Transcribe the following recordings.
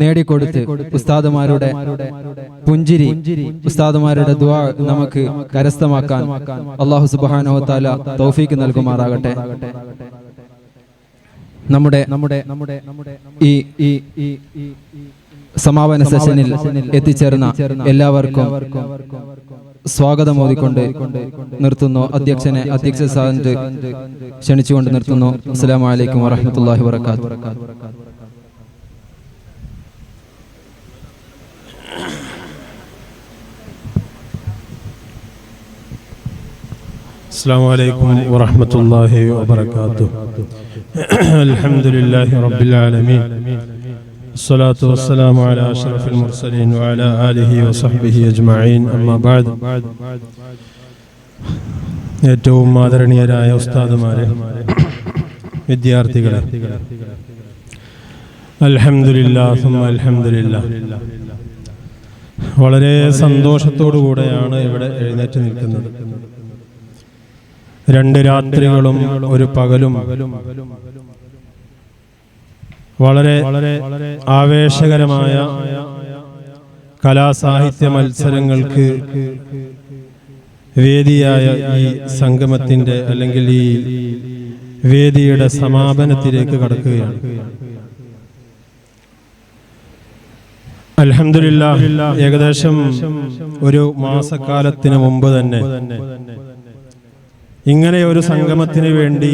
നേടിക്കൊടുത്ത് ഉസ്താദുമാരുടെ പുഞ്ചിരി, ഉസ്താദുമാരുടെ ദുആ നമുക്ക് കരസ്ഥമാക്കാൻ അല്ലാഹു സുബ്ഹാനഹു വ തആല തൗഫീക്ക് നൽകുമാറാകട്ടെ. നമ്മുടെ ഈ സമാപന സെഷനിൽ എത്തിച്ചേർന്ന എല്ലാവർക്കും സ്വാഗതം ഓതിക്കൊണ്ട് നിർത്തുന്നു. അധ്യക്ഷ സ്ഥാനത്ത് ക്ഷണിച്ചുകൊണ്ട് നിർത്തുന്നു. അസ്സലാമു അലൈക്കും വറഹ്മത്തുള്ളാഹി വബറകാതുഹു. السلام عليكم ورحمة الله وبركاته. الحمد لله رب العالمين، الصلاة والسلام على أشرف المرسلين وعلى آله وصحبه أجمعين. أما بعد. ഏറ്റവും ആദരണീയരായ ഉസ്താദുമാരെ, വിദ്യാർത്ഥികളെ, അൽഹംദുലില്ലാഹ് സുമ്മ അൽഹംദുലില്ലാഹ്. വളരെ സന്തോഷത്തോടു കൂടെയാണ് ഇവിടെ എഴുന്നേറ്റ് നിൽക്കുന്നത്. 2 രാത്രികളും ഒരു പകലും വളരെ ആവേശകരമായ കലാസാഹിത്യ മത്സരങ്ങൾക്ക് വേദിയായ ഈ സംഗമത്തിന്റെ അല്ലെങ്കിൽ ഈ വേദിയുടെ സമാപനത്തിലേക്ക് കടക്കുകയാണ്. അൽഹംദുലില്ലാഹ്, ഏകദേശം ഒരു മാസക്കാലത്തിന് മുമ്പ് തന്നെ ഇങ്ങനെ ഒരു സംഗമത്തിന് വേണ്ടി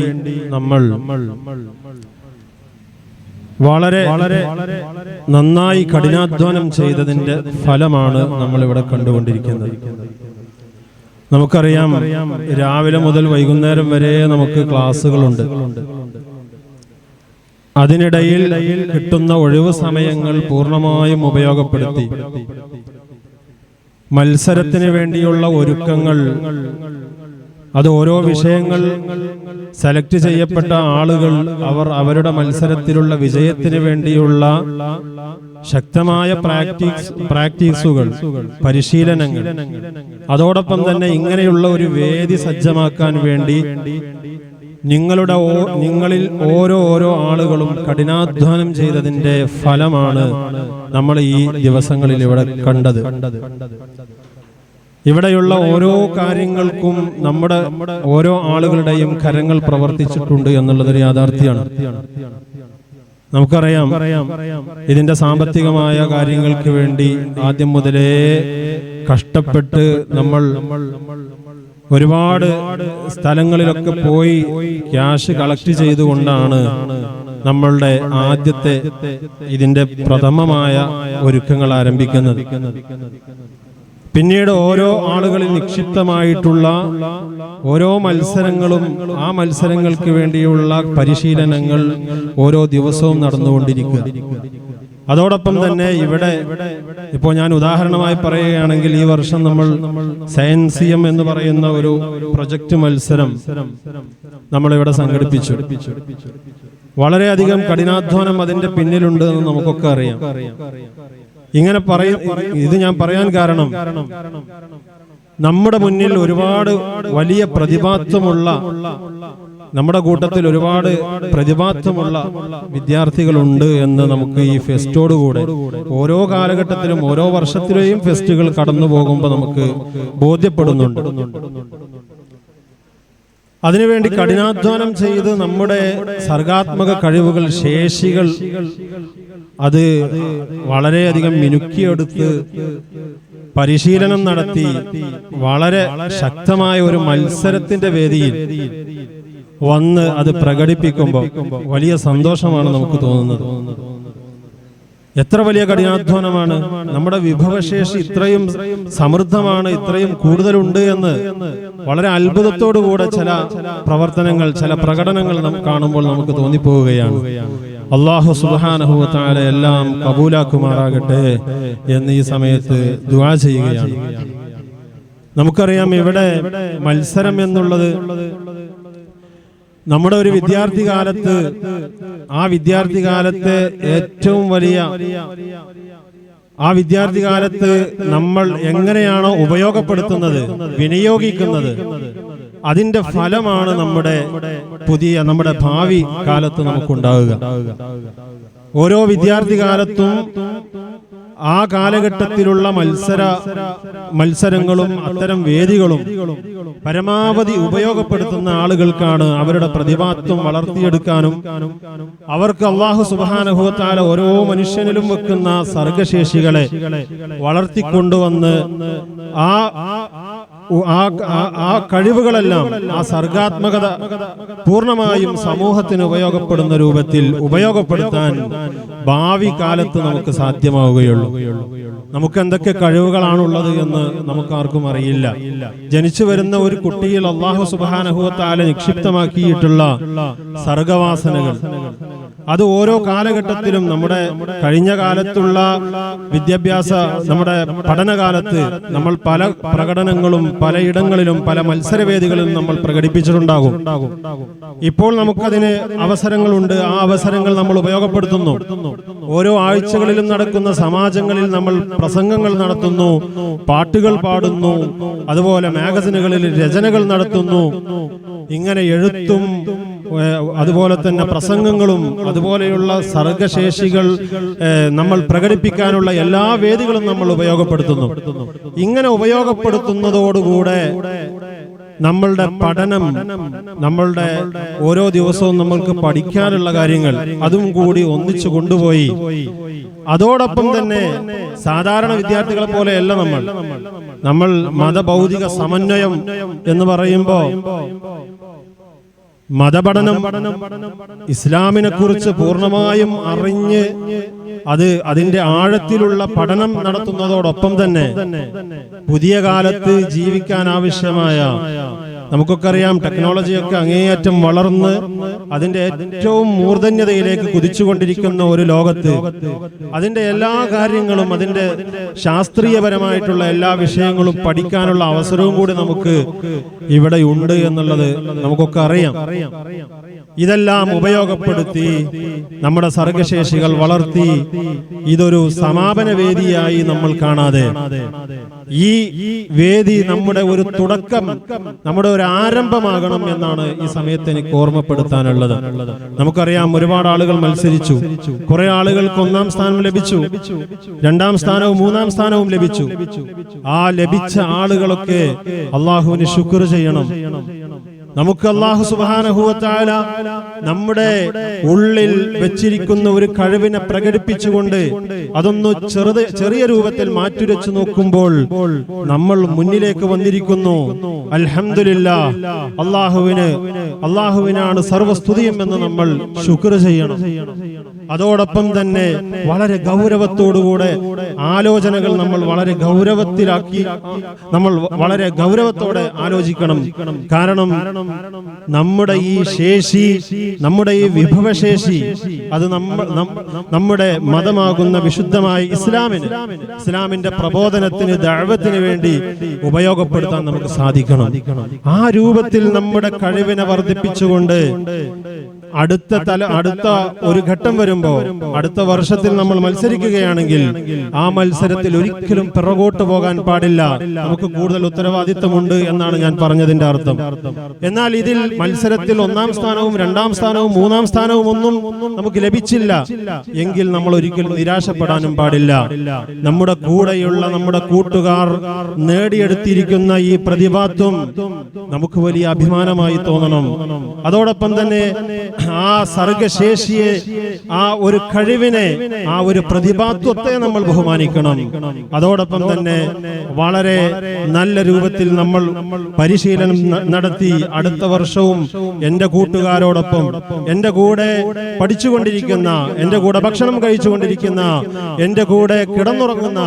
നമ്മൾ വളരെ നന്നായി കഠിനാധ്വാനം ചെയ്തതിന്റെ ഫലമാണ് നമ്മൾ ഇവിടെ കണ്ടുകൊണ്ടിരിക്കുന്നത്. നമുക്കറിയാം, രാവിലെ മുതൽ വൈകുന്നേരം വരെ നമുക്ക് ക്ലാസ്സുകളുണ്ട്. അതിനിടയിൽ കിട്ടുന്ന ഒഴിവ് സമയങ്ങൾ പൂർണ്ണമായും ഉപയോഗപ്പെടുത്തി മത്സരത്തിന് വേണ്ടിയുള്ള ഒരുക്കങ്ങൾ, അത് ഓരോ വിഷയങ്ങൾ സെലക്ട് ചെയ്യപ്പെട്ട ആളുകൾ അവരുടെ മത്സരത്തിലുള്ള വിജയത്തിന് വേണ്ടിയുള്ള ശക്തമായ പ്രാക്ടീസുകൾ, പരിശീലനങ്ങൾ, അതോടൊപ്പം തന്നെ ഇങ്ങനെയുള്ള ഒരു വേദി സജ്ജമാക്കാൻ വേണ്ടി നിങ്ങളിൽ ഓരോ ആളുകളും കഠിനാധ്വാനം ചെയ്തതിന്റെ ഫലമാണ് നമ്മൾ ഈ ദിവസങ്ങളിൽ ഇവിടെ കണ്ടത്. ഇവിടെയുള്ള ഓരോ കാര്യങ്ങൾക്കും നമ്മുടെ ഓരോ ആളുകളുടെയും കരങ്ങൾ പ്രവർത്തിച്ചിട്ടുണ്ട് എന്നുള്ളതൊരു യാഥാർത്ഥ്യമാണ്. നമുക്കറിയാം, ഇതിന്റെ സാമ്പത്തികമായ കാര്യങ്ങൾക്ക് വേണ്ടി ആദ്യം മുതലേ കഷ്ടപ്പെട്ട് നമ്മൾ ഒരുപാട് സ്ഥലങ്ങളിലൊക്കെ പോയി ക്യാഷ് കളക്ട് ചെയ്തുകൊണ്ടാണ് നമ്മളുടെ ആദ്യത്തെ ഇതിന്റെ പ്രഥമമായ ഒരുക്കങ്ങൾ ആരംഭിക്കുന്നത്. പിന്നീട് ഓരോ ആളുകളിൽ നിക്ഷിപ്തമായിട്ടുള്ള ഓരോ മത്സരങ്ങളും, ആ മത്സരങ്ങൾക്ക് വേണ്ടിയുള്ള പരിശീലനങ്ങൾ ഓരോ ദിവസവും നടന്നുകൊണ്ടിരിക്കുക. അതോടൊപ്പം തന്നെ ഇവിടെ ഇപ്പോൾ ഞാൻ ഉദാഹരണമായി പറയുകയാണെങ്കിൽ, ഈ വർഷം നമ്മൾ സയൻസിയം എന്ന് പറയുന്ന ഒരു പ്രൊജക്ട് മത്സരം നമ്മളിവിടെ സംഘടിപ്പിച്ചു. വളരെയധികം കഠിനാധ്വാനം അതിന്റെ പിന്നിലുണ്ട് എന്ന് നമുക്കൊക്കെ അറിയാം. ഇങ്ങനെ ഇത് ഞാൻ പറയാൻ കാരണം, നമ്മുടെ മുന്നിൽ ഒരുപാട് വലിയ പ്രതിഭാത്വമുള്ള, നമ്മുടെ കൂട്ടത്തിൽ ഒരുപാട് പ്രതിഭാത്വമുള്ള വിദ്യാർത്ഥികളുണ്ട് എന്ന് നമുക്ക് ഈ ഫെസ്റ്റോടുകൂടെ, ഓരോ കാലഘട്ടത്തിലും ഓരോ വർഷത്തിലെയും ഫെസ്റ്റുകൾ കടന്നു പോകുമ്പോൾ നമുക്ക് ബോധ്യപ്പെടുന്നുണ്ട്. അതിനുവേണ്ടി കഠിനാധ്വാനം ചെയ്ത് നമ്മുടെ സർഗാത്മക കഴിവുകൾ, ശേഷികൾ അത് വളരെയധികം മിനുക്കിയെടുത്ത് പരിശീലനം നടത്തി വളരെ ശക്തമായ ഒരു മത്സരത്തിന്റെ വേദിയിൽ വന്ന് അത് പ്രകടിപ്പിക്കുമ്പോൾ വലിയ സന്തോഷമാണ് നമുക്ക് തോന്നുന്നത്. എത്ര വലിയ കഠിനാധ്വാനമാണ്! നമ്മുടെ വിഭവശേഷി ഇത്രയും സമൃദ്ധമാണ്, ഇത്രയും കൂടുതലുണ്ട് എന്ന് വളരെ അത്ഭുതത്തോടുകൂടെ ചില പ്രവർത്തനങ്ങൾ, ചില പ്രകടനങ്ങൾ കാണുമ്പോൾ നമുക്ക് തോന്നിപ്പോവുകയാണ്. അല്ലാഹു സുബ്ഹാനഹു വ തആല എല്ലാം കബൂലാക്കുമാറാകട്ടെ എന്ന് ഈ സമയത്ത് ദുആ ചെയ്യുകയാണ്. നമുക്കറിയാം, ഇവിടെ മത്സരം എന്നുള്ളത് നമ്മുടെ ഒരു വിദ്യാർത്ഥി കാലത്ത്, ആ വിദ്യാർത്ഥി കാലത്തെ ഏറ്റവും വലിയ, ആ വിദ്യാർത്ഥി കാലത്ത് നമ്മൾ എങ്ങനെയാണോ ഉപയോഗപ്പെടുത്തുന്നത്, വിനിയോഗിക്കുന്നത്, അതിന്റെ ഫലമാണ് നമ്മുടെ ഭാവി കാലത്ത് നമുക്കുണ്ടാവുക. ഓരോ വിദ്യാർത്ഥി കാലത്തും ആ കാലഘട്ടത്തിലുള്ള മത്സരങ്ങളും അത്തരം വേദികളും പരമാവധി ഉപയോഗപ്പെടുത്തുന്ന ആളുകൾക്കാണ് അവരുടെ പ്രതിഭാത്വം വളർത്തിയെടുക്കാനും അവർക്ക് അല്ലാഹു സുബ്ഹാനഹു വ തആല ഓരോ മനുഷ്യനിലും വെക്കുന്ന സർഗശേഷികളെ വളർത്തിക്കൊണ്ടുവന്ന് ആ കഴിവുകളെല്ലാം, ആ സർഗാത്മകത പൂർണ്ണമായും സമൂഹത്തിന് ഉപയോഗപ്പെടുന്ന രൂപത്തിൽ ഉപയോഗപ്പെടുത്താൻ ഭാവി കാലത്ത് നമുക്ക് സാധ്യമാവുകയുള്ളൂ. നമുക്ക് എന്തൊക്കെ കഴിവുകളാണുള്ളത് എന്ന് നമുക്കാർക്കും അറിയില്ല. ജനിച്ചു വരുന്ന ഒരു കുട്ടിയിൽ അല്ലാഹു സുബ്ഹാനഹു വ തആല നിക്ഷിപ്തമാക്കിയിട്ടുള്ള സർഗവാസനകൾ അത് ഓരോ കാലഘട്ടത്തിലും, നമ്മുടെ കഴിഞ്ഞ കാലത്തുള്ള വിദ്യാഭ്യാസ, നമ്മുടെ പഠനകാലത്ത് നമ്മൾ പല പ്രകടനങ്ങളും പലയിടങ്ങളിലും പല മത്സരവേദികളിലും നമ്മൾ പ്രകടിപ്പിച്ചിട്ടുണ്ടാകും. ഇപ്പോൾ നമുക്കതിന് അവസരങ്ങളുണ്ട്. ആ അവസരങ്ങൾ നമ്മൾ ഉപയോഗപ്പെടുത്തുന്നു. ഓരോ ആഴ്ചകളിലും നടക്കുന്ന സമാജങ്ങളിൽ നമ്മൾ പ്രസംഗങ്ങൾ നടത്തുന്നു, പാട്ടുകൾ പാടുന്നു, അതുപോലെ മാഗസിനുകളിൽ രചനകൾ നടത്തുന്നു. ഇങ്ങനെ എഴുത്തും അതുപോലെ തന്നെ പ്രസംഗങ്ങളും അതുപോലെയുള്ള സർഗശേഷികൾ നമ്മൾ പ്രകടിപ്പിക്കാനുള്ള എല്ലാ വേദികളും നമ്മൾ ഉപയോഗപ്പെടുത്തുന്നു. ഇങ്ങനെ ഉപയോഗപ്പെടുത്തുന്നതോടുകൂടെ നമ്മളുടെ പഠനം, നമ്മളുടെ ഓരോ ദിവസവും നമ്മൾക്ക് പഠിക്കാനുള്ള കാര്യങ്ങൾ അതും കൂടി ഒന്നിച്ചു കൊണ്ടുപോയി അതോടൊപ്പം തന്നെ സാധാരണ വിദ്യാർത്ഥികളെ പോലെയല്ല നമ്മൾ മതഭൗതിക സമന്വയം എന്ന് പറയുമ്പോൾ മതപഠനം, ഇസ്ലാമിനെ കുറിച്ച് പൂർണ്ണമായും അറിഞ്ഞ് അതിന്റെ ആഴത്തിലുള്ള പഠനം നടത്തുന്നതോടൊപ്പം തന്നെ പുതിയ കാലത്ത് ജീവിക്കാൻ ആവശ്യമായ, നമുക്കൊക്കെ അറിയാം, ടെക്നോളജിയൊക്കെ അങ്ങേയറ്റം വളർന്ന് അതിന്റെ ഏറ്റവും മൂർധന്യതയിലേക്ക് കുതിച്ചുകൊണ്ടിരിക്കുന്ന ഒരു ലോകത്ത് അതിന്റെ എല്ലാ കാര്യങ്ങളും, അതിന്റെ ശാസ്ത്രീയപരമായിട്ടുള്ള എല്ലാ വിഷയങ്ങളും പഠിക്കാനുള്ള അവസരവും കൂടി നമുക്ക് ഇവിടെ ഉണ്ട് എന്നുള്ളത് നമുക്കൊക്കെ അറിയാം. ഇതെല്ലാം ഉപയോഗപ്പെടുത്തി നമ്മുടെ സർഗശേഷികൾ വളർത്തി ഇതൊരു സമാപന വേദിയായി നമ്മൾ കാണാതെ ഈ വേദി നമ്മുടെ ഒരു തുടക്കം, നമ്മുടെ ഒരു ആരംഭമാകണം എന്നാണ് ഈ സമയത്ത് എനിക്ക് ഓർമ്മപ്പെടുത്താനുള്ളത്. നമുക്കറിയാം, ഒരുപാട് ആളുകൾ മത്സരിച്ചു. കുറെ ആളുകൾക്ക് 1-ാം സ്ഥാനം ലഭിച്ചു, 2-ാം സ്ഥാനവും 3-ാം സ്ഥാനവും ലഭിച്ചു. ആ ലഭിച്ച ആളുകളൊക്കെ അല്ലാഹുവിന് ശുക്ർ ചെയ്യണം. നമുക്ക് അല്ലാഹു സുബ്ഹാനഹു വ തആല നമ്മുടെ ഉള്ളിൽ വെച്ചിരിക്കുന്ന ഒരു കഴിവിനെ പ്രകടിപ്പിച്ചുകൊണ്ട് അതൊന്ന് ചെറിയ രൂപത്തിൽ മാറ്റുരച്ചു നോക്കുമ്പോൾ നമ്മൾ മുന്നിലേക്ക് വന്നിരിക്കുന്നു. അൽഹംദുലില്ലാഹ്, അല്ലാഹുവിനാണ് സർവസ്തുതിയും എന്ന് നമ്മൾ ശുക്ർ ചെയ്യണം. അതോടൊപ്പം തന്നെ വളരെ ഗൗരവത്തോടുകൂടെ ആലോചനകൾ നമ്മൾ വളരെ ഗൗരവത്തിലാക്കി, നമ്മൾ വളരെ ഗൗരവത്തോടെ ആലോചിക്കണം. കാരണം നമ്മുടെ ഈ ശേഷി, നമ്മുടെ ഈ വിഭവശേഷി അത് നമ്മുടെ മതമാകുന്ന വിശുദ്ധമായ ഇസ്ലാമിന്റെ പ്രബോധനത്തിന്, ദഅവത്തിന് വേണ്ടി ഉപയോഗപ്പെടുത്താൻ നമുക്ക് സാധിക്കണം. ആ രൂപത്തിൽ നമ്മുടെ കഴിവിനെ വർദ്ധിപ്പിച്ചുകൊണ്ട് അടുത്ത ഒരു ഘട്ടം വരുമ്പോ, അടുത്ത വർഷത്തിൽ നമ്മൾ മത്സരിക്കുകയാണെങ്കിൽ ആ മത്സരത്തിൽ ഒരിക്കലും പിറകോട്ട് പോകാൻ പാടില്ല. നമുക്ക് കൂടുതൽ ഉത്തരവാദിത്തമുണ്ട് എന്നാണ് ഞാൻ പറഞ്ഞതിന്റെ അർത്ഥം. എന്നാൽ ഇതിൽ മത്സരത്തിൽ 1-ാം സ്ഥാനവും 2-ാം സ്ഥാനവും 3-ാം സ്ഥാനവും ഒന്നും നമുക്ക് ലഭിച്ചില്ല എങ്കിൽ നമ്മൾ ഒരിക്കലും നിരാശപ്പെടാനും പാടില്ല. നമ്മുടെ കൂടെയുള്ള നമ്മുടെ കൂട്ടുകാർ നേടിയെടുത്തിരിക്കുന്ന ഈ പ്രതിഭാത്വം നമുക്ക് വലിയ അഭിമാനമായി തോന്നണം. അതോടൊപ്പം തന്നെ ആ സർഗശേഷിയെ, ആ ഒരു കഴിവിനെ, ആ ഒരു പ്രതിഭാത്വത്തെ നമ്മൾ ബഹുമാനിക്കണം. അതോടൊപ്പം തന്നെ വളരെ നല്ല രൂപത്തിൽ നമ്മൾ പരിശീലനം നടത്തി അടുത്ത വർഷവും എന്റെ കൂട്ടുകാരോടൊപ്പം, എന്റെ കൂടെ പഠിച്ചുകൊണ്ടിരിക്കുന്ന, എന്റെ കൂടെ ഭക്ഷണം കഴിച്ചുകൊണ്ടിരിക്കുന്ന, എന്റെ കൂടെ കിടന്നുറങ്ങുന്ന,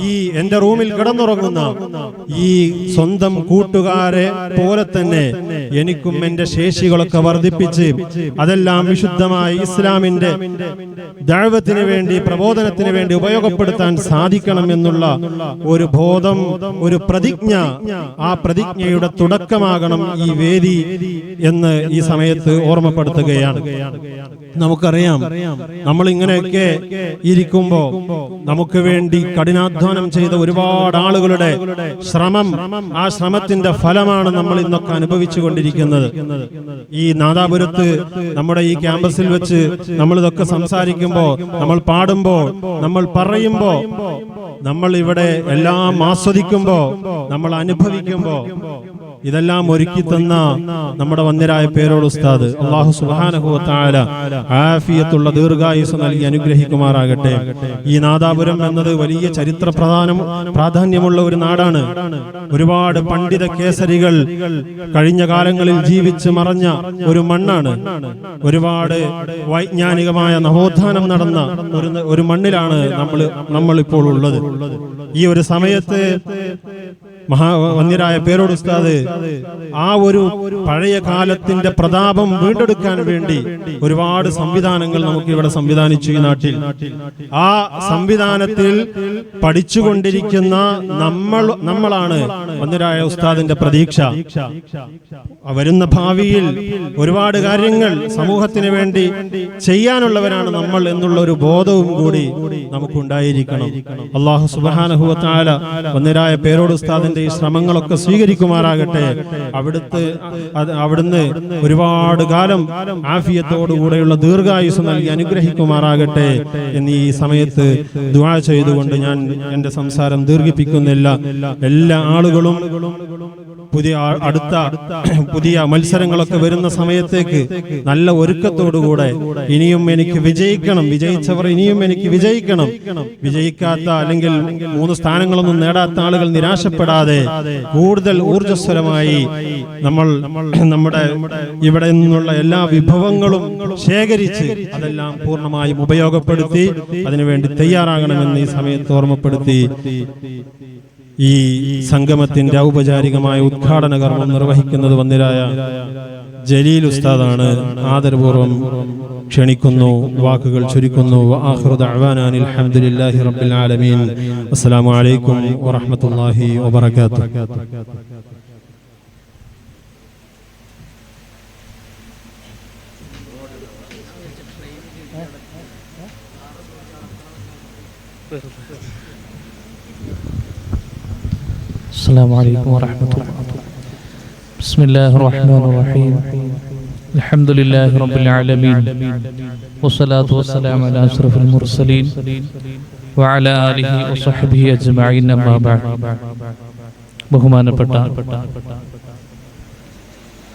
ഈ എന്റെ റൂമിൽ കിടന്നുറങ്ങുന്ന ഈ സ്വന്തം കൂട്ടുകാരെ പോലെ തന്നെ എനിക്കും എന്റെ ശേഷികളൊക്കെ വർദ്ധിപ്പിച്ച് അതെല്ലാം വിശുദ്ധമായ ഇസ്ലാമിന്റെ ദഅവത്തിന് വേണ്ടി, പ്രബോധനത്തിന് വേണ്ടി ഉപയോഗപ്പെടുത്താൻ സാധിക്കണം എന്നുള്ള ഒരു ബോധം, ഒരു പ്രതിജ്ഞ, ആ പ്രതിജ്ഞയുടെ തുടക്കമാകണം ഈ വേദി എന്ന് ഈ സമയത്ത് ഓർമ്മപ്പെടുത്തുകയാണ്. നമുക്കറിയാം, നമ്മൾ ഇങ്ങനെയൊക്കെ ഇരിക്കുമ്പോ നമുക്ക് വേണ്ടി കഠിനാധ്വാനം ചെയ്ത ഒരുപാട് ആളുകളുടെ ശ്രമം, ആ ശ്രമത്തിന്റെ ഫലമാണ് നമ്മൾ ഇന്നൊക്കെ അനുഭവിച്ചു കൊണ്ടിരിക്കുന്നത്. ഈ നാദാപുരത്ത് നമ്മുടെ ഈ ക്യാമ്പസിൽ വെച്ച് നമ്മൾ ഇതൊക്കെ സംസാരിക്കുമ്പോ, നമ്മൾ പാടുമ്പോ, നമ്മൾ പറയുമ്പോ, നമ്മൾ ഇവിടെ എല്ലാം ആസ്വദിക്കുമ്പോ, നമ്മൾ അനുഭവിക്കുമ്പോ, ഇതെല്ലാം ഒരുക്കി തന്ന നമ്മുടെ വന്യരായ പേരോട് ഉസ്താദ് അല്ലാഹു സുബ്ഹാനഹു വ തആല ആഫിയത്തുള്ള ദീർഘായുസ് നൽകി അനുഗ്രഹിക്കുമാറാകട്ടെ. ഈ നാദാപുരം എന്നത് വലിയ ചരിത്ര പ്രാധാന്യമുള്ള ഒരു നാടാണ്. ഒരുപാട് പണ്ഡിത കേസരികൾ കഴിഞ്ഞ കാലങ്ങളിൽ ജീവിച്ച് മറഞ്ഞ ഒരു മണ്ണാണ്. ഒരുപാട് വൈജ്ഞാനികമായ നവോത്ഥാനം നടന്ന ഒരു മണ്ണിലാണ് നമ്മളിപ്പോൾ ഉള്ളത്. ഈ ഒരു സമയത്ത് വന്യരായ പേരോട് ഉസ്താദ് ആ ഒരു പഴയ കാലത്തിന്റെ പ്രതാപം വീണ്ടെടുക്കാൻ വേണ്ടി ഒരുപാട് സംവിധാനങ്ങൾ നമുക്ക് ഇവിടെ സംവിധാനിച്ചു ഈ നാട്ടിൽ. ആ സംവിധാനത്തിൽ പഠിച്ചുകൊണ്ടിരിക്കുന്ന നമ്മളാണ് വന്യരായ ഉസ്താദിന്റെ പ്രതീക്ഷ. വരുന്ന ഭാവിയിൽ ഒരുപാട് കാര്യങ്ങൾ സമൂഹത്തിന് വേണ്ടി ചെയ്യാനുള്ളവരാണ് നമ്മൾ എന്നുള്ള ഒരു ബോധവും കൂടി നമുക്കുണ്ടായിരിക്കണം. അല്ലാഹു സുബ്ഹാനഹു വ തആല വന്യരായ പേരോട് ഉസ്താദിന്റെ ഈ ശ്രമങ്ങളൊക്കെ സ്വീകരിക്കുമാറാകട്ടെ. അവിടുന്ന് ഒരുപാട് കാലം ആഫിയത്തോടുകൂടെയുള്ള ദീർഘായുസ് നൽകി അനുഗ്രഹിക്കുമാറാകട്ടെ എന്ന് ഈ സമയത്ത് ദുആ ചെയ്തുകൊണ്ട് ഞാൻ എന്റെ സംസാരം ദീർഘിപ്പിക്കുന്നില്ല. എല്ലാ ആളുകളും പുതിയ മത്സരങ്ങളൊക്കെ വരുന്ന സമയത്തേക്ക് നല്ല ഒരുക്കത്തോടുകൂടെ ഇനിയും എനിക്ക് വിജയിക്കണം, വിജയിച്ചവർ ഇനിയും എനിക്ക് വിജയിക്കണം, വിജയിക്കാത്ത അല്ലെങ്കിൽ 3 സ്ഥാനങ്ങളൊന്നും നേടാത്ത ആളുകൾ നിരാശപ്പെടാതെ കൂടുതൽ ഊർജ്ജസ്വലമായി നമ്മുടെ ഇവിടെ നിന്നുള്ള എല്ലാ വിഭവങ്ങളും ശേഖരിച്ച് അതെല്ലാം പൂർണ്ണമായും ഉപയോഗപ്പെടുത്തി അതിനുവേണ്ടി തയ്യാറാകണമെന്ന് ഈ സമയത്ത് ഓർമ്മപ്പെടുത്തി ഈ സംഗമത്തിന്റെ ഔപചാരികമായ ഉദ്ഘാടന കർമ്മം നിർവഹിക്കുന്നത് വന്യരായ ജലീൽ ഉസ്താദാണ്. ആദരപൂർവ്വം ക്ഷണിക്കുന്നു, വാക്കുകൾ ചുരുക്കുന്നു. വആഖിറു ദഅ്വാനാ അൽഹംദുലില്ലാഹി റബ്ബിൽ ആലമീൻ. അസ്സലാമു അലൈക്കും വറഹ്മത്തുള്ളാഹി വബറകാതുഹു. السلام عليكم ورحمة الله. بسم الله الرحمن الرحيم. الحمد لله رب العالمين والصلاة والسلام على أشرف المرسلين وعلى آله وصحبه أجمعين. أما بعد. ബഹുമാനപ്പെട്ട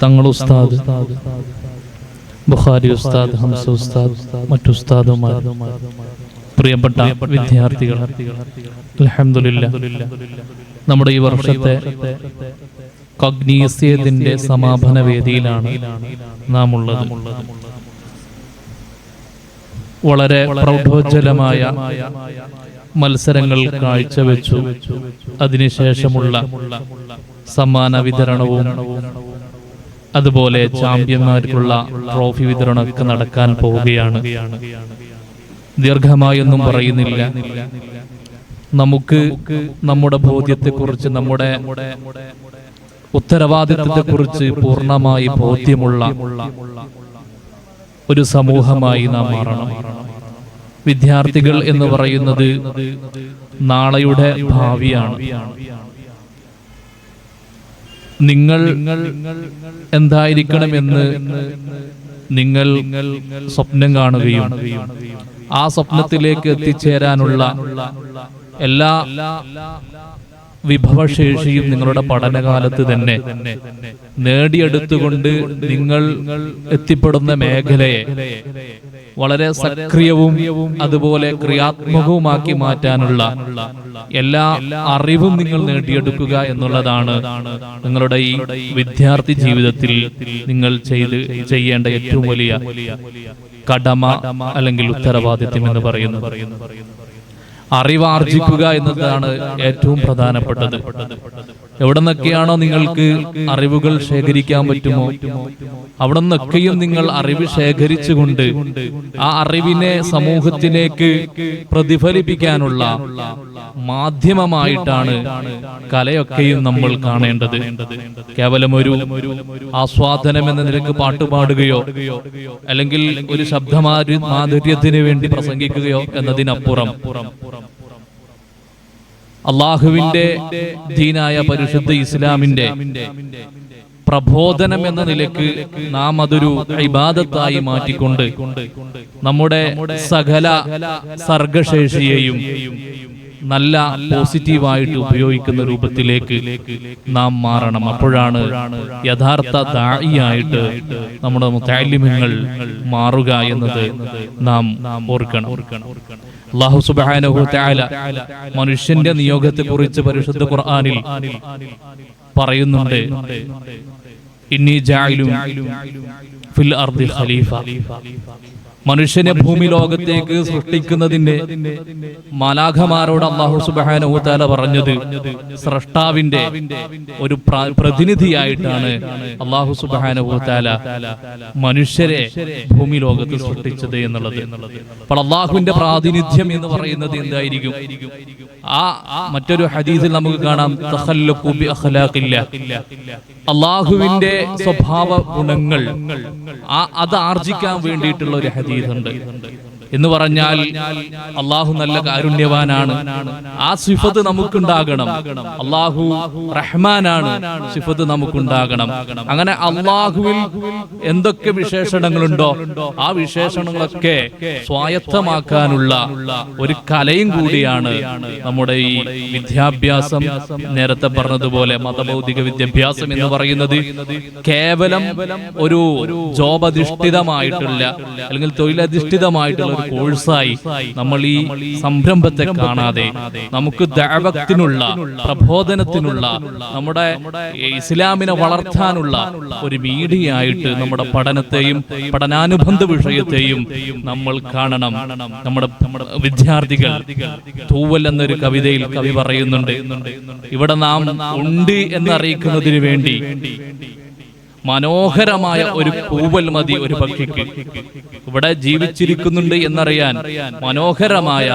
തങ്ങൾ ഉസ്താദ്, ബുഖാരി ഉസ്താദ്, ഹംസ ഉസ്താദ്, മറ്റു ഉസ്താദുമാർ, പ്രിയപ്പെട്ട വിദ്യാർത്ഥികൾ, അൽഹംദുലില്ലാഹ് നമ്മുടെ ഈ വർഷത്തെ കോഗ്നീസിയത്തിന്റെ സമാപന വേദിയിലാണ് നാം ഉള്ളത്. വളരെ പ്രൗഢോജ്വലമായ മത്സരങ്ങൾ കാഴ്ചവെച്ചു. അതിനുശേഷമുള്ള സമ്മാന വിതരണവും അതുപോലെ ചാമ്പ്യന്മാർക്കുള്ള ട്രോഫി വിതരണമൊക്കെ നടക്കാൻ പോവുകയാണ്. ദീർഘമായൊന്നും പറയുന്നില്ല. നമുക്ക് നമ്മുടെ ബോധ്യത്തെക്കുറിച്ച്, നമ്മുടെ ഉത്തരവാദിത്വത്തെക്കുറിച്ച് പൂർണ്ണമായി ബോധ്യമുള്ള ഒരു സമൂഹമായി നാം മാറണം. വിദ്യാർത്ഥികൾ എന്ന് പറയുന്നത് നാളെയുടെ ഭാവിയാണ്. നിങ്ങൾ എന്തായിരിക്കണമെന്ന് നിങ്ങൾ സ്വപ്നം കാണുകയും ആ സ്വപ്നത്തിലേക്ക് എത്തിച്ചേരാനുള്ള എല്ലാ വിഭവശേഷിയും നിങ്ങളുടെ പഠനകാലത്ത് തന്നെ നേടിയെടുത്തുകൊണ്ട് നിങ്ങൾ എത്തിപ്പെടുന്ന മേഖലയെ വളരെ സക്രിയവും അതുപോലെ ക്രിയാത്മകവുമാക്കി മാറ്റാനുള്ള എല്ലാ അറിവും നിങ്ങൾ നേടിയെടുക്കുക എന്നുള്ളതാണ് നിങ്ങളുടെ ഈ വിദ്യാർത്ഥി ജീവിതത്തിൽ നിങ്ങൾ ചെയ്യേണ്ട ഏറ്റവും വലിയ കടമ അല്ലെങ്കിൽ ഉത്തരവാദിത്വം എന്ന് പറയുന്നത്. അറിവാർജിക്കുക എന്നതാണ് ഏറ്റവും പ്രധാനപ്പെട്ടത്. എവിടെ നിന്നൊക്കെയാണോ നിങ്ങൾക്ക് അറിവുകൾ ശേഖരിക്കാൻ പറ്റുമോ അവിടെ നിന്നൊക്കെയും നിങ്ങൾ അറിവ് ശേഖരിച്ചുകൊണ്ട് ആ അറിവിനെ സമൂഹത്തിലേക്ക് പ്രതിഫലിപ്പിക്കാനുള്ള മാധ്യമമായിട്ടാണ് കലയൊക്കെയും നമ്മൾ കാണേണ്ടത്. കേവലം ഒരു ആസ്വാദനം എന്ന നിലക്ക് പാട്ടുപാടുകയോ അല്ലെങ്കിൽ ഒരു ശബ്ദമാധുര്യത്തിന് വേണ്ടി പ്രസംഗിക്കുകയോ എന്നതിനപ്പുറം അള്ളാഹുവിന്റെ ദീനായ പരിശുദ്ധ ഇസ്ലാമിന്റെ പ്രബോധനം എന്ന നിലക്ക് നാം അതൊരു ഇബാദത്തായി മാറ്റിക്കൊണ്ട് നമ്മുടെ സകല സർഗശേഷിയെയും നല്ല പോസിറ്റീവായിട്ട് ഉപയോഗിക്കുന്ന രൂപത്തിലേക്ക് നാം മാറണം. അപ്പോഴാണ് യഥാർത്ഥ ദാഇയായിട്ട് നമ്മുടെ മുതഅല്ലിമുകൾ മാറുക എന്നത് നാം ഓർക്കണം. അല്ലാഹു സുബ്ഹാനഹു വ തആല മനുഷ്യന്റെ നിയോഗത്തെ കുറിച്ച് പരിശുദ്ധ ഖുർആനിൽ പറയുന്നുണ്ട്. ഇന്നി ജാഇലുൻ ഫിൽ അർദി ഖലീഫ. മനുഷ്യനെ ഭൂമി ലോകത്തേക്ക് സൃഷ്ടിക്കുന്നതിന്റെ മാലാഖമാരോട് അല്ലാഹു സുബ്ഹാനഹു വ തആല പറഞ്ഞത് സ്രഷ്ടാവിന്റെ ഒരു പ്രതിനിധിയായിട്ടാണ് അല്ലാഹു സുബ്ഹാനഹു വ തആല മനുഷ്യരെ ഭൂമി ലോകത്ത് സൃഷ്ടിച്ചത് എന്നുള്ളത്. അപ്പോൾ അല്ലാഹുവിന്റെ പ്രാതിനിധ്യം എന്ന് പറയുന്നത് എന്തായിരിക്കും? ആ മറ്റൊരു ഹദീസിൽ നമുക്ക് കാണാം, തഖല്ലഖു ബി അഖ്ലാഖില്ലാ. അല്ലാഹുവിന്റെ സ്വഭാവ ഗുണങ്ങൾ അത് ആർജിക്കാൻ വേണ്ടിയിട്ടുള്ള ഒരു ഹദീസുണ്ട്. എന്ന് പറഞ്ഞാൽ അള്ളാഹു നല്ല കാരുണ്യവാനാണ്, ആ സിഫത്ത് നമുക്കുണ്ടാകണം. അള്ളാഹു റഹ്മാനാണ്, സിഫത്ത് നമുക്കുണ്ടാകണം. അങ്ങനെ അള്ളാഹുവിൽ എന്തൊക്കെ വിശേഷണങ്ങളുണ്ടോ ആ വിശേഷണങ്ങളൊക്കെ സ്വായത്തമാക്കാനുള്ള ഒരു കലയും കൂടിയാണ് നമ്മുടെ ഈ വിദ്യാഭ്യാസം. നേരത്തെ പറഞ്ഞതുപോലെ മതഭൗതിക വിദ്യാഭ്യാസം എന്ന് പറയുന്നത് കേവലം ഒരു ജോബ് അധിഷ്ഠിതമായിട്ടുള്ള അല്ലെങ്കിൽ തൊഴിലധിഷ്ഠിതമായിട്ടുള്ള കോഴ്സായി നമ്മൾ ഈ സംരംഭത്തെ കാണാതെ നമുക്ക് ദഅവത്തിനുള്ള, പ്രബോധനത്തിനുള്ള, നമ്മുടെ ഇസ്ലാമിനെ വളർത്താനുള്ള ഒരു മീഡിയ ആയിട്ട് നമ്മുടെ പഠനത്തെയും പഠനാനുബന്ധ വിഷയത്തെയും നമ്മൾ കാണണം. നമ്മുടെ വിദ്യാർത്ഥികൾ തൂവൽ എന്നൊരു കവിതയിൽ കവി പറയുന്നുണ്ട്, ഇവിടെ നാം ഉണ്ട് എന്നറിയിക്കുന്നതിന് വേണ്ടി മനോഹരമായ ഒരു കൂവൽ മതി ഒരു പക്ഷിക്ക്. ഇവിടെ ജീവിച്ചിരിക്കുന്നുണ്ട് എന്നറിയാൻ മനോഹരമായ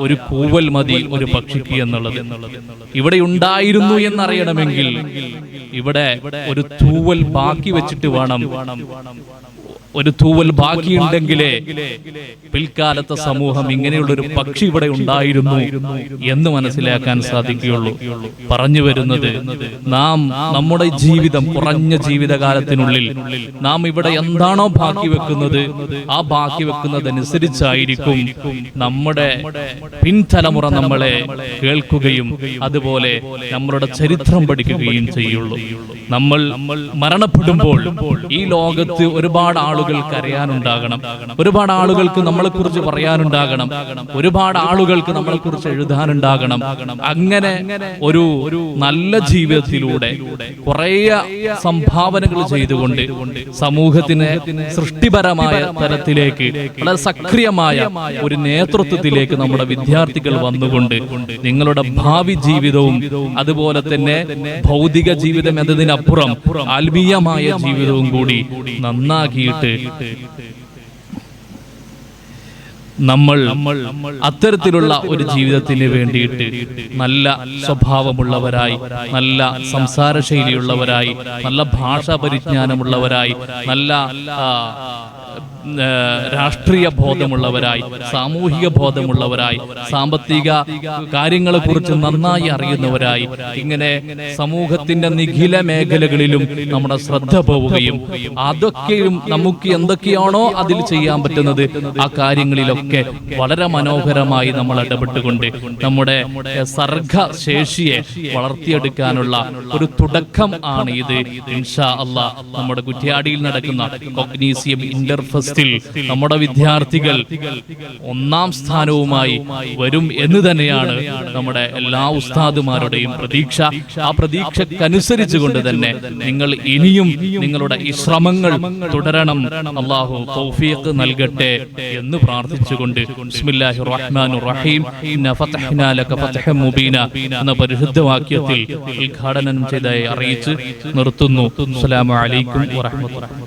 ഒരു കൂവൽ മതി ഒരു പക്ഷിക്ക് എന്നുള്ളത്. ഇവിടെ ഉണ്ടായിരുന്നു എന്നറിയണമെങ്കിൽ ഇവിടെ ഒരു തൂവൽ ബാക്കി വെച്ചിട്ട് വേണം. ഒരു തൂവൽ ബാക്കിയുണ്ടെങ്കിലേ പിൽക്കാലത്തെ സമൂഹം ഇങ്ങനെയുള്ളൊരു പക്ഷി ഇവിടെ ഉണ്ടായിരുന്നു എന്ന് മനസ്സിലാക്കാൻ സാധിക്കുകയുള്ളൂ. പറഞ്ഞു വരുന്നത്, നാം നമ്മുടെ ജീവിതം, കുറഞ്ഞ ജീവിതകാലത്തിനുള്ളിൽ നാം ഇവിടെ എന്താണോ ബാക്കി വെക്കുന്നത് ആ ബാക്കി വെക്കുന്നതനുസരിച്ചായിരിക്കും നമ്മുടെ പിൻതലമുറ നമ്മളെ കേൾക്കുകയും അതുപോലെ നമ്മളുടെ ചരിത്രം പഠിക്കുകയും ചെയ്യുള്ളൂ. നമ്മൾ മരണപ്പെടുമ്പോൾ ഈ ലോകത്ത് ഒരുപാട് ആളുകൾക്ക് അറിയാനുണ്ടാകണം, ഒരുപാട് ആളുകൾക്ക് നമ്മളെ കുറിച്ച് പറയാനുണ്ടാകണം, ഒരുപാട് ആളുകൾക്ക് നമ്മളെ കുറിച്ച് എഴുതാനുണ്ടാകണം. അങ്ങനെ ഒരു നല്ല ജീവിതത്തിലൂടെ കുറേ സംഭാവനകൾ ചെയ്തുകൊണ്ട് സമൂഹത്തിന് സൃഷ്ടിപരമായ തലത്തിലേക്ക് വളരെ സക്രിയമായ ഒരു നേതൃത്വത്തിലേക്ക് നമ്മുടെ വിദ്യാർത്ഥികൾ വന്നുകൊണ്ട് നിങ്ങളുടെ ഭാവി ജീവിതവും അതുപോലെ തന്നെ ഭൗതിക ജീവിതം എന്നതിനപ്പുറം ആത്മീയമായ ജീവിതവും കൂടി നന്നാക്കിയിട്ട് നമ്മൾ അത്തരത്തിലുള്ള ഒരു ജീവിതത്തിന് വേണ്ടിയിട്ട് നല്ല സ്വഭാവമുള്ളവരായി, നല്ല സംസാര ശൈലിയുള്ളവരായി, നല്ല ഭാഷാ പരിജ്ഞാനമുള്ളവരായി, നല്ല രാഷ്ട്രീയ ബോധമുള്ളവരായി, സാമൂഹിക ബോധമുള്ളവരായി, സാമ്പത്തിക കാര്യങ്ങളെ കുറിച്ച് നന്നായി അറിയുന്നവരായി, ഇങ്ങനെ സമൂഹത്തിന്റെ നിഖില മേഖലകളിലും നമ്മുടെ ശ്രദ്ധ പോവുകയും അതൊക്കെയും നമുക്ക് എന്തൊക്കെയാണോ അതിൽ ചെയ്യാൻ പറ്റുന്നത് ആ കാര്യങ്ങളിലൊക്കെ വളരെ മനോഹരമായി നമ്മൾ ഇടപെട്ടുകൊണ്ട് നമ്മുടെ സർഗശേഷിയെ വളർത്തിയെടുക്കാനുള്ള ഒരു തുടക്കം ആണ് ഇത്. ഇൻഷാ അല്ലാഹ് നമ്മുടെ കുറ്റ്യാടിയിൽ നടക്കുന്ന കൊഗ്നീസിയം ഇന്റർഫെസ് ടെസ്റ്റിൽ നമ്മുടെ വിദ്യാർത്ഥികൾ 1ാം സ്ഥാനവുമായി വരും എന്ന് തന്നെയാണ് നമ്മുടെ എല്ലാ ഉസ്താദുമാരുടെയും പ്രതീക്ഷ. ആ പ്രതീക്ഷക്കനുസരിച്ച് കൊണ്ട് തന്നെ നിങ്ങൾ ഇനിയും നിങ്ങളുടെ ഈ ശ്രമങ്ങൾ തുടരണം. അല്ലാഹു തൗഫീഖ് നൽകട്ടെ എന്ന് പ്രാർത്ഥിച്ചുകൊണ്ട് ബിസ്മില്ലാഹിർ റഹ്മാനിർ റഹീം ഇന്ന ഫതഹ്നാ ലക ഫതഹൻ മുബീന എന്ന പരിശുദ്ധ വാക്യത്തിൽ ഉദ്ഘാടനം ചെയ്തതായി അറിയിച്ച് നിർത്തുന്നു. അസ്സലാമു അലൈക്കും വറഹ്മത്തുള്ളാഹി.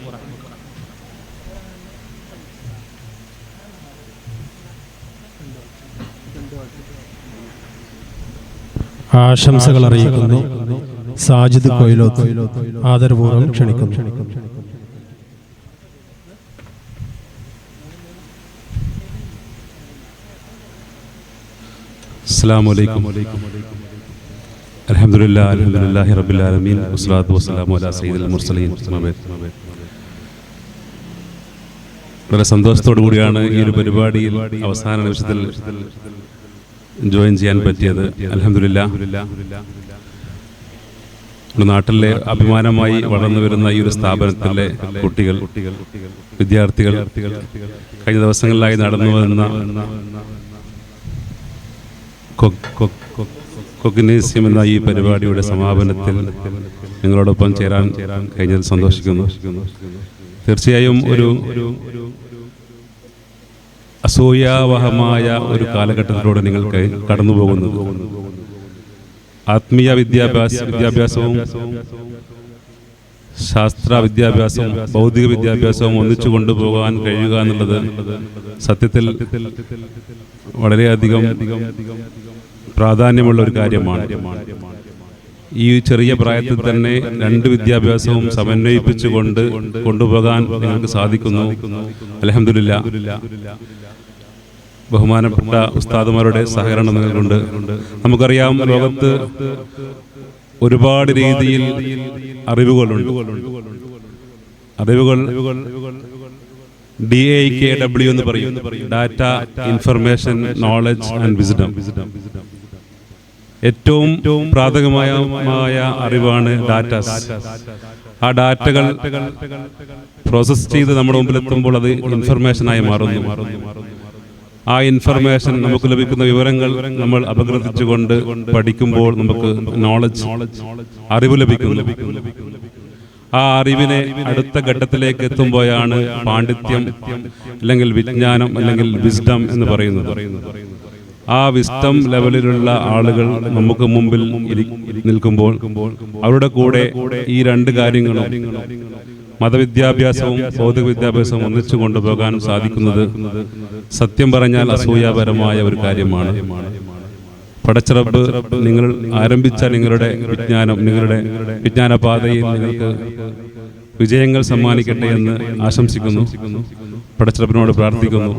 ആശംസകൾ അറിയിക്കുന്നു. സാജിദ് കൊയിലോത്ത് ആദരപൂർവ്വം ക്ഷണിക്കുന്നു. അസ്സലാമു അലൈക്കും. അൽഹംദുലില്ലാഹി റബ്ബിൽ ആലമീൻ വസ്സലാത്തു വസ്സലാമു അലാ സയ്യിദിൽ മുർസലീൻ. വളരെ സന്തോഷത്തോടു കൂടിയാണ് ഈ ഒരു പരിപാടിയിൽ അവസാന നിമിഷത്തിൽ ജോയിൻ ചെയ്യാൻ പറ്റിയത്. അൽഹംദുലില്ലാഹ്. നമ്മുടെ നാട്ടിലെ അഭിമാനമായി വളർന്നു വരുന്ന ഈ ഒരു സ്ഥാപനത്തിലെ കുട്ടികൾ, വിദ്യാർത്ഥികൾ കഴിഞ്ഞ ദിവസങ്ങളിലായി നടന്നു വന്ന കൊഗ്നീസിയം എന്ന ഈ പരിപാടിയുടെ സമാപനത്തിൽ നിങ്ങളോടൊപ്പം ചേരാൻ കഴിഞ്ഞതിൽ സന്തോഷിക്കുന്നു. തീർച്ചയായും ഒരു അസൂയാവഹമായ ഒരു കാലഘട്ടത്തിലൂടെ നിങ്ങൾ കടന്നു പോകുന്നത്. ആത്മീയ വിദ്യാഭ്യാസവും ശാസ്ത്ര വിദ്യാഭ്യാസവും ഭൗതിക വിദ്യാഭ്യാസവും ഒന്നിച്ചു കൊണ്ടുപോകാൻ കഴിയുക എന്നുള്ളത് സത്യത്തിൽ വളരെയധികം പ്രാധാന്യമുള്ള ഒരു കാര്യമാണ്. ഈ ചെറിയ പ്രായത്തിൽ തന്നെ 2 വിദ്യാഭ്യാസവും സമന്വയിപ്പിച്ചുകൊണ്ട് കൊണ്ടുപോകാൻ നിങ്ങൾക്ക് സാധിക്കുന്നു. അൽഹംദുലില്ലാഹ്. ബഹുമാനപ്പെട്ട ഉസ്താദുമാരുടെ സഹകരണം നിങ്ങൾക്കുണ്ട്. നമുക്കറിയാം, ലോകത്ത് ഒരുപാട് രീതിയിൽ അറിവുകളുണ്ട്. അറിവുകൾ DIKW എന്ന് പറയും, data, information, knowledge and wisdom. ഏറ്റവും പ്രാഥമികമായ അറിവാണ് ഡാറ്റാസ്. ആ ഡാറ്റകൾ പ്രോസസ് ചെയ്ത് നമ്മുടെ മുമ്പിലെത്തുമ്പോൾ അത് ഇൻഫർമേഷനായി മാറുന്നു. ആ ഇൻഫർമേഷൻ, നമുക്ക് ലഭിക്കുന്ന വിവരങ്ങൾ നമ്മൾ അപഗ്രഥിച്ചുകൊണ്ട് പഠിക്കുമ്പോൾ നമുക്ക് നോളജ്, അറിവ് ലഭിക്കുന്നു. ആ അറിവിനെ അടുത്ത ഘട്ടത്തിലേക്ക് എത്തുമ്പോഴാണ് പാണ്ഡിത്യം അല്ലെങ്കിൽ വിജ്ഞാനം അല്ലെങ്കിൽ വിസ്ഡം എന്ന് പറയുന്നത്. ആ വിസ്ഡം ലെവലിലുള്ള ആളുകൾ നമുക്ക് മുമ്പിൽ നിൽക്കുമ്പോൾ അവരുടെ കൂടെ ഈ 2 കാര്യങ്ങളും, മതവിദ്യാഭ്യാസവും ഭൗതിക വിദ്യാഭ്യാസവും ഒന്നിച്ചു കൊണ്ടുപോകാൻ സാധിക്കുന്നത് സത്യം പറഞ്ഞാൽ അസൂയാപരമായ ഒരു കാര്യമാണ്. പടച്ചറബ് നിങ്ങൾ ആരംഭിച്ച നിങ്ങളുടെ വിജ്ഞാനം, നിങ്ങളുടെ വിജ്ഞാനപാതയിൽ നിങ്ങൾക്ക് വിജയങ്ങൾ സമ്മാനിക്കട്ടെ എന്ന് ആശംസിക്കുന്നു. പടച്ചറബിനോട് പ്രാർത്ഥിക്കുന്നു.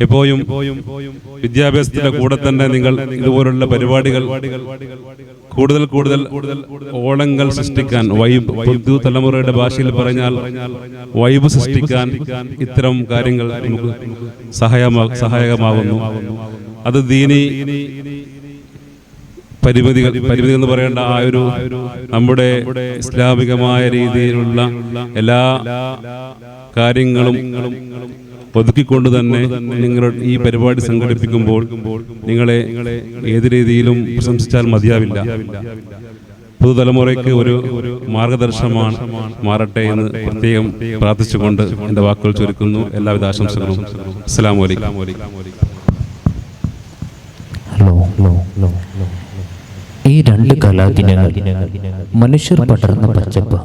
എപ്പോഴും വിദ്യാഭ്യാസത്തിന്റെ കൂടെ തന്നെ നിങ്ങൾ ഇതുപോലുള്ള പരിപാടികൾ കൂടുതൽ ഓളങ്ങൾ സൃഷ്ടിക്കാൻ, പുതു തലമുറയുടെ ഭാഷയിൽ പറഞ്ഞാൽ വൈബ് സൃഷ്ടിക്കാൻ ഇത്തരം കാര്യങ്ങൾ നമുക്ക് സഹായകമാകുന്നു. അത് ദീനി പരിമിതികൾ എന്ന് പറയേണ്ട ആ ഒരു നമ്മുടെ ഇസ്ലാമികമായ രീതിയിലുള്ള എല്ലാ കാര്യങ്ങളും ഒതുക്കിക്കൊണ്ട് തന്നെ നിങ്ങൾ ഈ പരിപാടി സംഘടിപ്പിക്കുമ്പോൾ നിങ്ങളെ ഏത് രീതിയിലും പ്രശംസിച്ചാൽ മതിയാവില്ല. പുതുതലമുറയ്ക്ക് ഒരു മാർഗദർശനമാണ് മാറട്ടെ എന്ന് പ്രത്യേകം പ്രാർത്ഥിച്ചുകൊണ്ട് എൻ്റെ വാക്കുകൾ ചുരുക്കുന്നു. എല്ലാവിധ ആശംസകളും. അസ്സലാമു അലൈക്കും. ഈ 2 കലാദിനങ്ങൾ മനുഷ്യർ പടർന്ന പച്ചപ്പ്,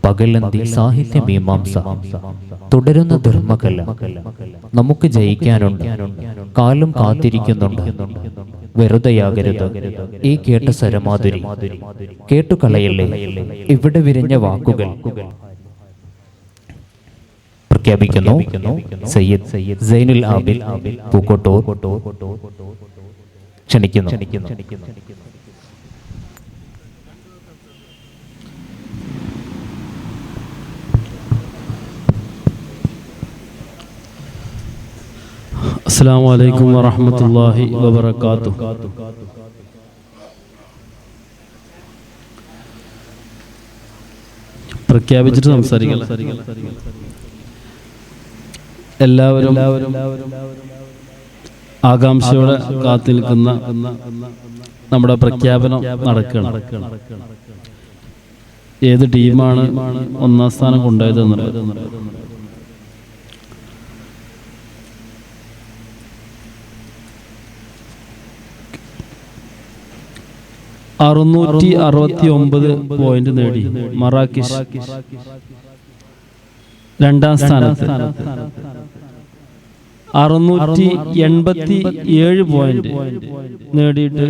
പകലന്തി സാഹിത്യ മീമാംസ, തുടരുന്ന ധർമ്മകല നമുക്ക് ജയിക്കാനുണ്ട്. കാലം കാത്തിരിക്കുന്നുണ്ട്. വെറുതെയാകരുത് ഈ കേട്ട സരമാധുരി. കേട്ടുകളയല്ലേ ഇവിടെ വിരിഞ്ഞ വാക്കുകൾ. പ്രഖ്യാപിക്കുന്നു സയ്യിദ് സൈനുൽ ആബിൽ പൂക്കോട്ടൂർ. ക്ഷണിക്കുന്നു. അസ്സലാമു അലൈക്കും വറഹ്മത്തുള്ളാഹി വബറകാതുഹു. പ്രഖ്യാപിച്ചിട്ട് സംസാരിക്കണം. എല്ലാവരും ആകാംക്ഷയോടെ കാത്തിരിക്കുന്ന നമ്മുടെ പ്രഖ്യാപനം നടക്കുകയാണ്. ഏത് ടീമാണ് ഒന്നാം സ്ഥാനം കൊണ്ടുപോയതെന്നുള്ളത്. 669 പോയിന്റ് നേടി മറാക്കിഷ് രണ്ടാം സ്ഥാനത്ത്. 687 പോയിന്റ് നേടിയിട്ട്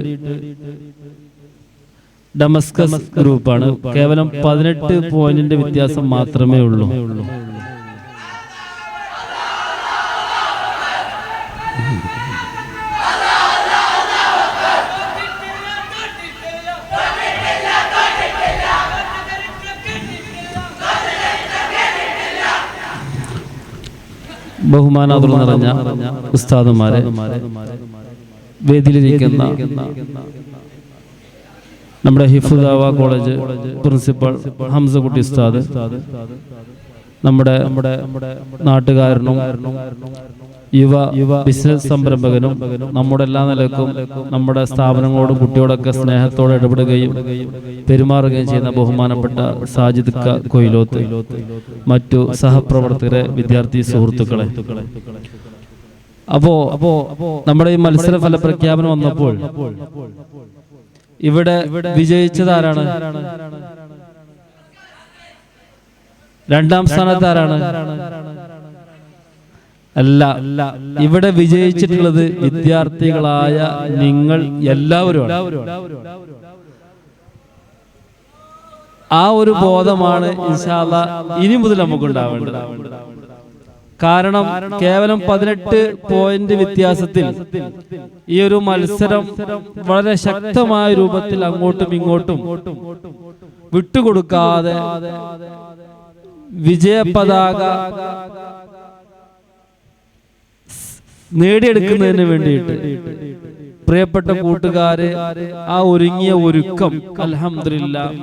ഡമസ്കസ് ഗ്രൂപ്പാണ്. കേവലം 18 പോയിന്റിന്റെ വ്യത്യാസം മാത്രമേ ഉള്ളൂ. ബഹുമാനാദരം നിറഞ്ഞ ഉസ്താദുമാരെ, വേദിയിലിരിക്കുന്ന നമ്മുടെ ഹിഫ്ദാവ കോളേജ് പ്രിൻസിപ്പൽ ഹംസകുട്ടി ഉസ്താദ്, നമ്മുടെ നാട്ടുകാരനും യുവ ബിസിനസ് സംരംഭകനും നമ്മുടെ എല്ലാ നിലക്കും നമ്മുടെ സ്ഥാപനങ്ങളോടും കുട്ടിയോടൊക്കെ സ്നേഹത്തോടെ ഇടപെടുകയും പെരുമാറുകയും ചെയ്യുന്ന ബഹുമാനപ്പെട്ട സാജിദ് കൊയിലോത്ത്, മറ്റു സഹപ്രവർത്തകരെ, വിദ്യാർത്ഥി സുഹൃത്തുക്കളെ, അപ്പോ നമ്മുടെ ഈ മത്സര ഫല പ്രഖ്യാപനം വന്നപ്പോൾ ഇവിടെ വിജയിച്ചതാരാണ്? രണ്ടാം സ്ഥാനത്ത് ആരാണ്? അല്ല, ഇവിടെ വിജയിച്ചിട്ടുള്ളത് വിദ്യാർത്ഥികളായ നിങ്ങൾ എല്ലാവരുമാണ്. ആ ഒരു ബോധമാണ് ഇൻഷാ അല്ലാഹ് ഇനി മുതൽ നമുക്കുണ്ടാവേണ്ടത്. കാരണം കേവലം 18 പോയിന്റ് വ്യത്യാസത്തിൽ ഈ ഒരു മത്സരം വളരെ ശക്തമായ രൂപത്തിൽ അങ്ങോട്ടും ഇങ്ങോട്ടും വിട്ടുകൊടുക്കാതെ വിജയ പതാക നേടിയെടുക്കുന്നതിന് വേണ്ടിയിട്ട് പ്രിയപ്പെട്ട കൂട്ടുകാരെ, ആ ഒരുങ്ങിയ ഒരുക്കം അൽഹംദുലില്ലാഹ്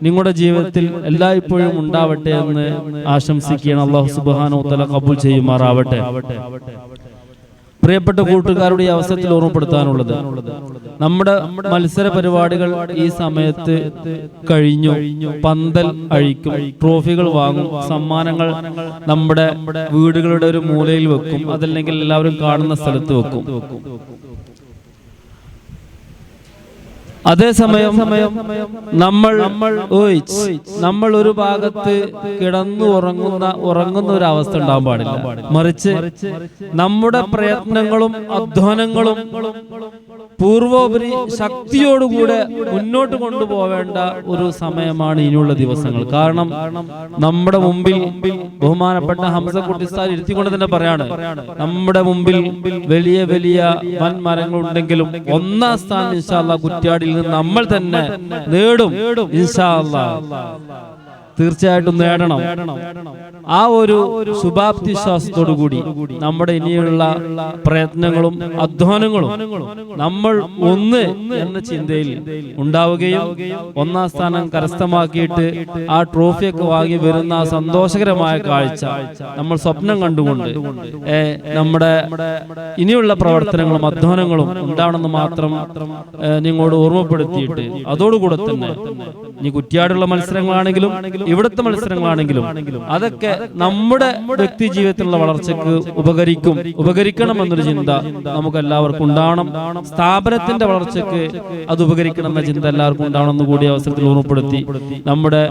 നിങ്ങളുടെ ജീവിതത്തിൽ എല്ലായ്പ്പോഴും ഉണ്ടാവട്ടെ എന്ന് ആശംസിക്കുകയാണ്. അല്ലാഹു സുബ്ഹാനഹു വ തആല ഖബൂൽ ചെയ്യുമാറാവട്ടെ. പ്രിയപ്പെട്ട കൂട്ടുകാരുടെ ഈ അവസരത്തിൽ ഓർമ്മപ്പെടുത്താനുള്ളത്, നമ്മുടെ മത്സര പരിപാടികൾ ഈ സമയത്ത് കഴിഞ്ഞു. പന്തൽ അഴിക്കും, ട്രോഫികൾ വാങ്ങും, സമ്മാനങ്ങൾ നമ്മുടെ വീടുകളുടെ ഒരു മൂലയിൽ വെക്കും, അതല്ലെങ്കിൽ എല്ലാവരും കാണുന്ന സ്ഥലത്ത് വെക്കും. അതേസമയം നമ്മൾ ഒരു ഭാഗത്ത് കിടന്നു ഉറങ്ങുന്ന ഒരു അവസ്ഥ ഉണ്ടാകാൻ പാടില്ല. മറിച്ച് നമ്മുടെ പ്രയത്നങ്ങളും അധ്വാനങ്ങളും പൂർവോപരി ശക്തിയോടുകൂടെ മുന്നോട്ട് കൊണ്ടുപോവേണ്ട ഒരു സമയമാണ് ഇനിയുള്ള ദിവസങ്ങൾ. കാരണം നമ്മുടെ മുമ്പിൽ ബഹുമാനപ്പെട്ട ഹംസകുട്ടി ഉസ്താദ് ഇരുത്തിക്കൊണ്ട് തന്നെ പറയാണ്, നമ്മുടെ മുമ്പിൽ വലിയ വലിയ വൻ മരങ്ങൾ ഉണ്ടെങ്കിലും ഒന്നാം സ്ഥാനം ഇൻഷാ അല്ലാഹ് കുറ്റ്യാടിയിൽ നിന്ന് നമ്മൾ തന്നെ നേടും. ഇൻഷാ അല്ലാഹ് തീർച്ചയായിട്ടും നേടണം. ആ ഒരു ശുഭാപ്തി വിശ്വാസത്തോടു കൂടി നമ്മുടെ ഇനിയുള്ള പ്രയത്നങ്ങളും അധ്വാനങ്ങളും നമ്മൾ ഒന്ന് എന്ന ചിന്തയിൽ ഉണ്ടാവുകയും ഒന്നാം സ്ഥാനം കരസ്ഥമാക്കിയിട്ട് ആ ട്രോഫിയൊക്കെ വാങ്ങി വരുന്ന ആ സന്തോഷകരമായ കാഴ്ച നമ്മൾ സ്വപ്നം കണ്ടുകൊണ്ട് നമ്മുടെ ഇനിയുള്ള പ്രവർത്തനങ്ങളും അധ്വാനങ്ങളും ഉണ്ടാവണമെന്ന് മാത്രം നിങ്ങളോട് ഓർമ്മപ്പെടുത്തിയിട്ട്, അതോടുകൂടെ തന്നെ ഇനി കുറ്റ്യാടുള്ള മത്സരങ്ങളാണെങ്കിലും ഇവിടുത്തെ മത്സരങ്ങളാണെങ്കിലും അതൊക്കെ നമ്മുടെ വ്യക്തി ജീവിതത്തിലുള്ള വളർച്ചയ്ക്ക് ഉപകരിക്കണം എന്നൊരു ചിന്ത നമുക്ക് എല്ലാവർക്കും ഉണ്ടാവണം. സ്ഥാപനത്തിന്റെ വളർച്ചയ്ക്ക് അത് ഉപകരിക്കണം എന്ന ചിന്ത എല്ലാവർക്കും ഉണ്ടാവണമെന്ന് കൂടി അവസരത്തിൽ ഓർമ്മപ്പെടുത്തി നമ്മുടെ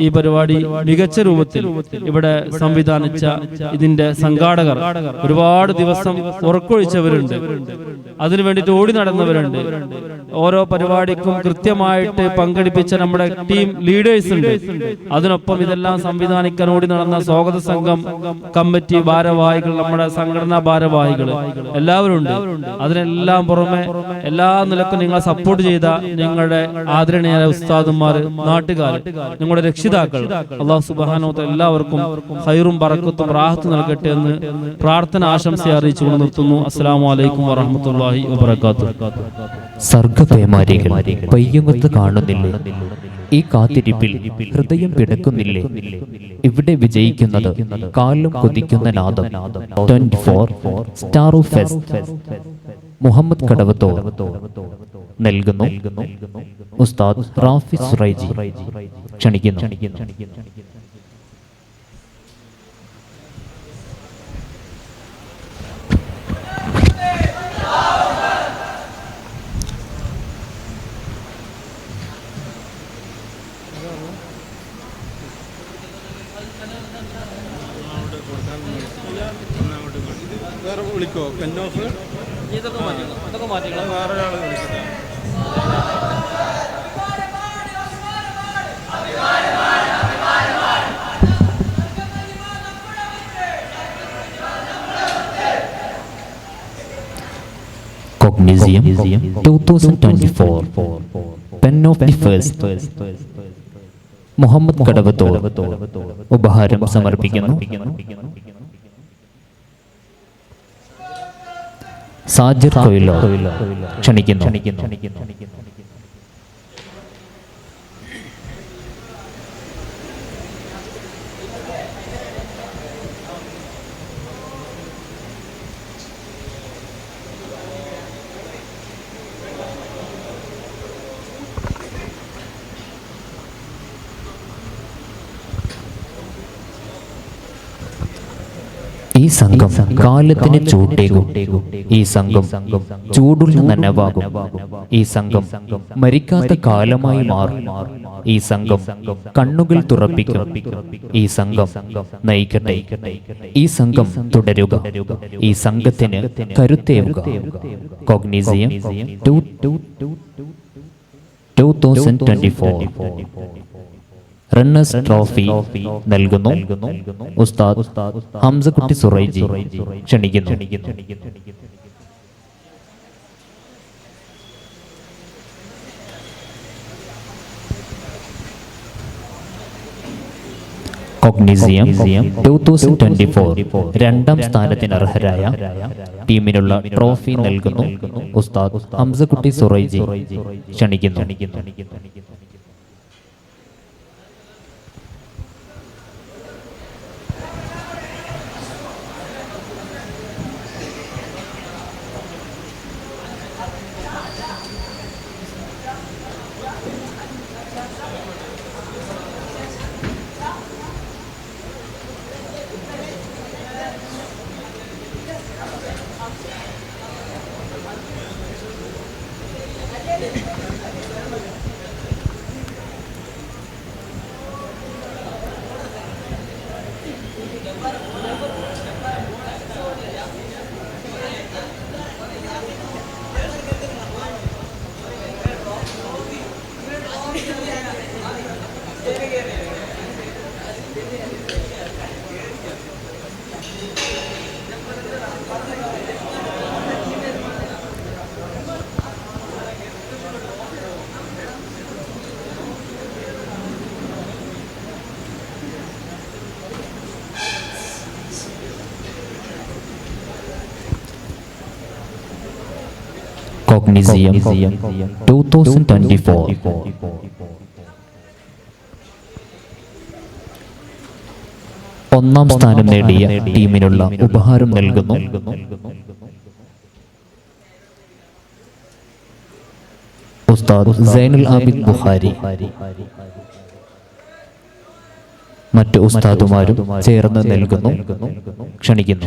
ഈ പരിപാടി മികച്ച രൂപത്തിൽ ഇവിടെ സംവിധാനിച്ച ഇതിന്റെ സംഘാടകർ ഒരുപാട് ദിവസം ഉറക്കൊഴിച്ചവരുണ്ട്, അതിനു വേണ്ടിയിട്ട് ഓടി നടന്നവരുണ്ട്, ഓരോ പരിപാടിക്കും കൃത്യമായിട്ട് പങ്കെടുപ്പിച്ച നമ്മുടെ ടീം ലീഡേഴ്സ് ഉണ്ട്. അതിനൊപ്പം ഇതെല്ലാം സംവിധാനിക്കാൻ ഓടി നടന്ന സ്വാഗത സംഘം കമ്മിറ്റി ഭാരവാഹികൾ, നമ്മുടെ സംഘടനാ ഭാരവാഹികൾ എല്ലാവരും ഉണ്ട്. അതിനെല്ലാം പുറമെ എല്ലാ നിലക്കും നിങ്ങളെ സപ്പോർട്ട് ചെയ്ത നിങ്ങളുടെ ആദരണീയ ഉസ്താദുമാർ, നാട്ടുകാർ, നിങ്ങളുടെ രക്ഷിതാക്കൾ, അല്ലാഹു സുബ്ഹാനഹു വ തആല എല്ലാവർക്കും ഖൈറും ബറക്കത്തും റാഹത്തും നൽകട്ടെ എന്ന് പ്രാർത്ഥന ആശംസ അറിയിച്ചുകൊണ്ട് നിർത്തുന്നു. അസ്സലാമു അലൈക്കും വറഹ്മത്തുള്ളാഹി വബറകാതുഹു. സർഗ്ഗപേമാരികൾ പയ്യങ്ങത്ത് കാണുന്നില്ലേ? ഈ കാത്തിരിപ്പിൽ ഹൃദയം പിടക്കുന്നില്ലേ? ഇവിടെ വിജയിക്കുന്നത് കാലം കൊതിക്കുന്ന നാദം. 24 സ്റ്റാർ ഓഫ് ഫെസ്റ്റ് മുഹമ്മദ് കടവത്തോർ നൽകുന്നു. ഉസ്താദ് റാഫി സുറൈജി ക്ഷണിക്കുന്നു. വിളിക്കോ പെന്നോഫ് ഇതൊക്കെ മാറ്റിക്കണം. വേറെ ഒരാൾ വിളിക്കട്ടെ. Cognisium 2024 Pen of the First Muhammad കടവത്തോർ ഉപഹാരം സമർപ്പിക്കുന്നു. സാജിർ കൊയിലോ ക്ഷണിക്കുന്നു. ഈ സംഘം കാലത്തിന് ചൂട്ടേകും. ഈ സംഘം ചൂടുള്ള നനവാകും. ഈ സംഘം മരിക്കാത്ത കാലമായി മാറും. ഈ സംഘം കണ്ണുകൾ തുറപ്പിക്കും. ഈ സംഘം നയിക്കട്ടെ. ഈ സംഘം തുടരുക. ഈ സംഘത്തിന് കരുത്തേവുക. കോഗ്നീസിയം 2024 റണ്ണേഴ്സ് ട്രോഫി നൽകുന്നു. ഉസ്താദ് ഹംസക്കുട്ടി സുറൈജി ക്ഷണിക്കുന്നു. കോഗ്നീസിയം 2024 രണ്ടാം സ്ഥാനത്തിന് അർഹരായ ടീമിനുള്ള ട്രോഫി നൽകുന്നു. ഉസ്താദ് ഹംസക്കുട്ടി സുറൈജി ക്ഷണിക്കുന്നു. Cognisium 2024 ഒന്നാം സ്ഥാനം നേടിയ ടീമിനുള്ള ഉപഹാരം നൽകുന്നു. ഉസ്താദ് സൈനുൽ ആബിദ് ബുഖാരി മറ്റു ഉസ്താദുമാരും ചേർന്ന് നൽകുന്നു. ക്ഷണിക്കുന്നു.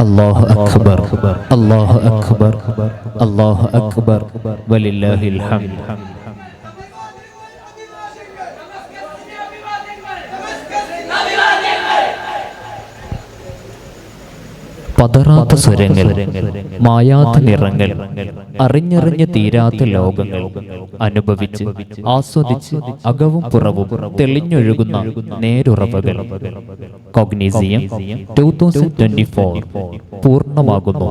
അല്ലാഹു അക്ബർ അല്ലാഹു അക്ബർ അല്ലാഹു അക്ബർ വലില്ലാഹിൽ ഹംദ്. പതറാത്ത സ്വരങ്ങൾ, മായാത്ത നിറങ്ങൾ, അറിഞ്ഞറിഞ്ഞ് തീരാത്ത ലോകങ്ങൾ അനുഭവിച്ച് ആസ്വദിച്ച് അകവും പുറവും തെളിഞ്ഞൊഴുകുന്ന നേരുറവകൾ. കോഗ്നീസിയം 2024 പൂർണ്ണമാകുന്നു.